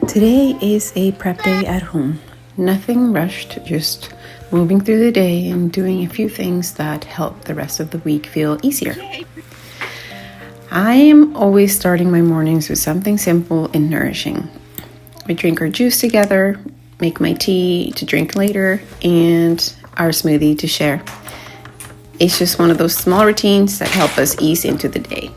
Today is a prep day at home. Nothing rushed, just moving through the day and doing a few things that help the rest of the week feel easier. I am always starting my mornings with something simple and nourishing. We drink our juice together, make my tea to drink later, and our smoothie to share. It's just one of those small routines that help us ease into the day.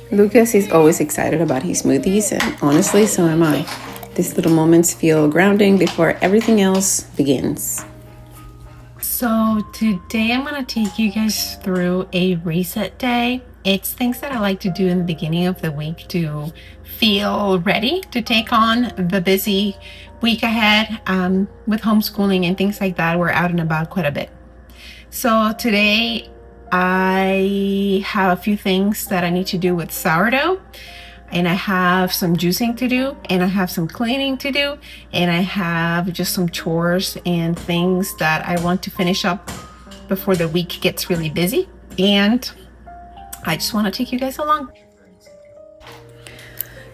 Lucas is always excited about his smoothies, and honestly, so am I. These little moments feel grounding before everything else begins. So today I'm going to take you guys through a reset day. It's things that I like to do in the beginning of the week to feel ready to take on the busy week ahead with homeschooling and things like that. We're out and about quite a bit. So today I have a few things that I need to do with sourdough, and I have some juicing to do, and I have some cleaning to do, and I have just some chores and things that I want to finish up before the week gets really busy. And I just want to take you guys along.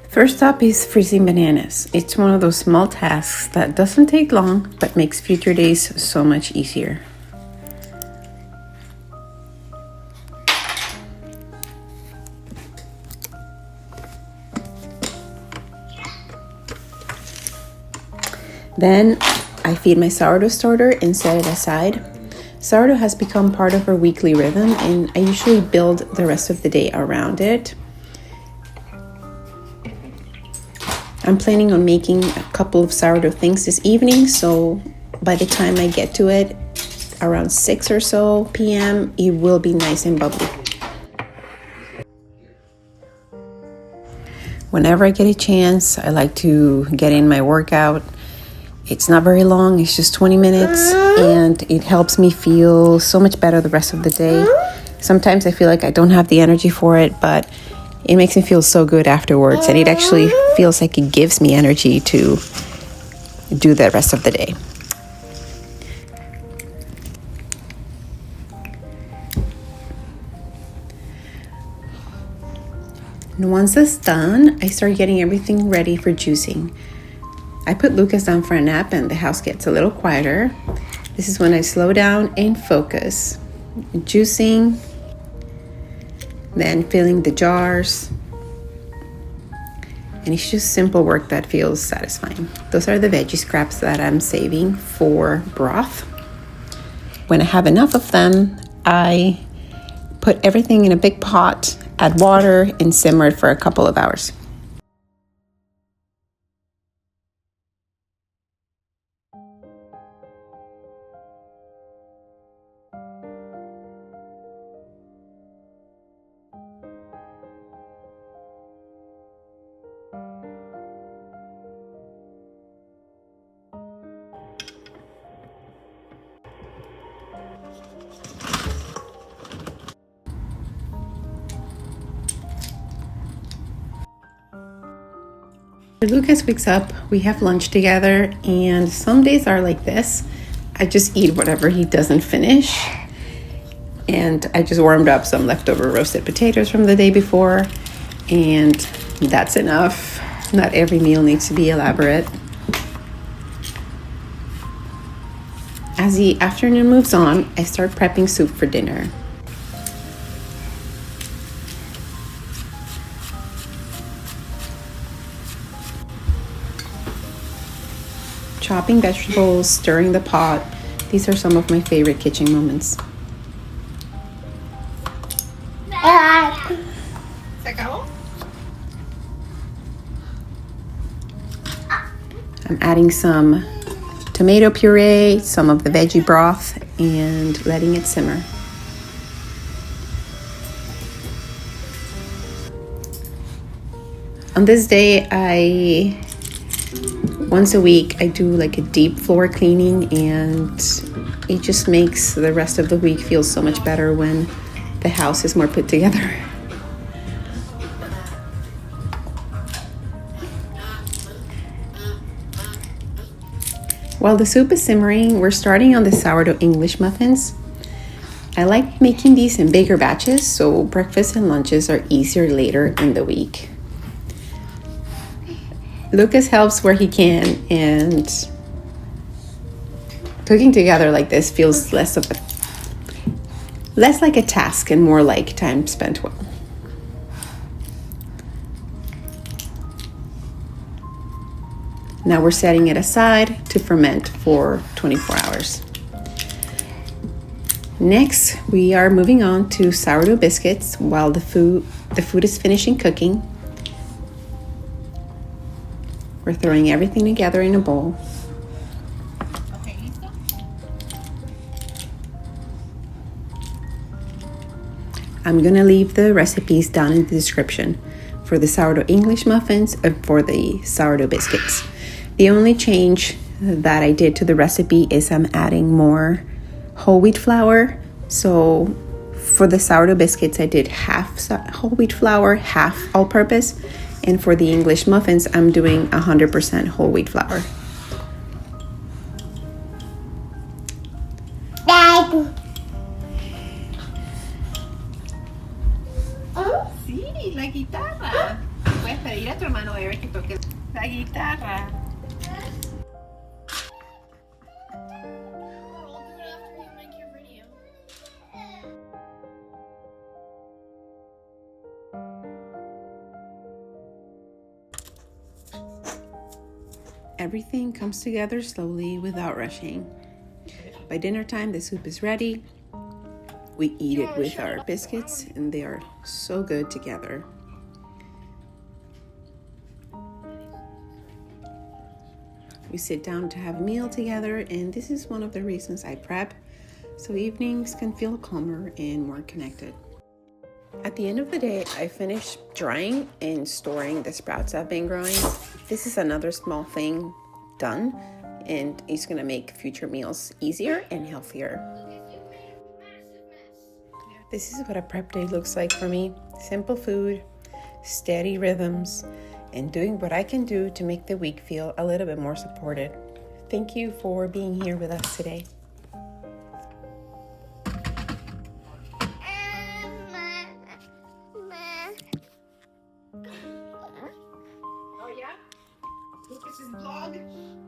First up is freezing bananas. It's one of those small tasks that doesn't take long but makes future days so much easier. Then I feed my sourdough starter and set it aside. Sourdough has become part of our weekly rhythm, and I usually build the rest of the day around it. I'm planning on making a couple of sourdough things this evening, so by the time I get to it, around 6 or so p.m., it will be nice and bubbly. Whenever I get a chance, I like to get in my workout. It's not very long, it's just 20 minutes, and it helps me feel so much better the rest of the day. Sometimes I feel like I don't have the energy for it, but it makes me feel so good afterwards, and it actually feels like it gives me energy to do the rest of the day. And once that's done, I start getting everything ready for juicing. I put Lucas down for a nap and the house gets a little quieter. This is when I slow down and focus. Juicing, then filling the jars. And it's just simple work that feels satisfying. Those are the veggie scraps that I'm saving for broth. When I have enough of them, I put everything in a big pot, add water, and simmer it for a couple of hours. Lucas wakes up, we have lunch together, and some days are like this. I just eat whatever he doesn't finish. And I just warmed up some leftover roasted potatoes from the day before, and that's enough. Not every meal needs to be elaborate. As the afternoon moves on, I start prepping soup for dinner. Chopping vegetables, stirring the pot. These are some of my favorite kitchen moments. I'm adding some tomato puree, some of the veggie broth, and letting it simmer. On this day, once a week, I do like a deep floor cleaning, and it just makes the rest of the week feel so much better when the house is more put together. While the soup is simmering, we're starting on the sourdough English muffins. I like making these in bigger batches so breakfast and lunches are easier later in the week. Lucas helps where he can, and cooking together like this feels less like a task and more like time spent well. Now we're setting it aside to ferment for 24 hours. Next, we are moving on to sourdough biscuits while the food is finishing cooking. We're throwing everything together in a bowl. I'm going to leave the recipes down in the description for the sourdough English muffins and for the sourdough biscuits. The only change that I did to the recipe is I'm adding more whole wheat flour. So for the sourdough biscuits, I did half whole wheat flour, half all-purpose. And for the English muffins, I'm doing 100% whole wheat flour. Sí, la guitarra. Puedes pedir a tu hermano Eric que toque la guitarra. Everything comes together slowly without rushing. By dinner time, the soup is ready. We eat it with our biscuits, and they are so good together. We sit down to have a meal together, and this is one of the reasons I prep, so evenings can feel calmer and more connected. At the end of the day, I finish drying and storing the sprouts I've been growing. This is another small thing done, and it's gonna make future meals easier and healthier. This is what a prep day looks like for me. Simple food, steady rhythms, and doing what I can do to make the week feel a little bit more supported. Thank you for being here with us today. Oh yeah? Lucas's vlog.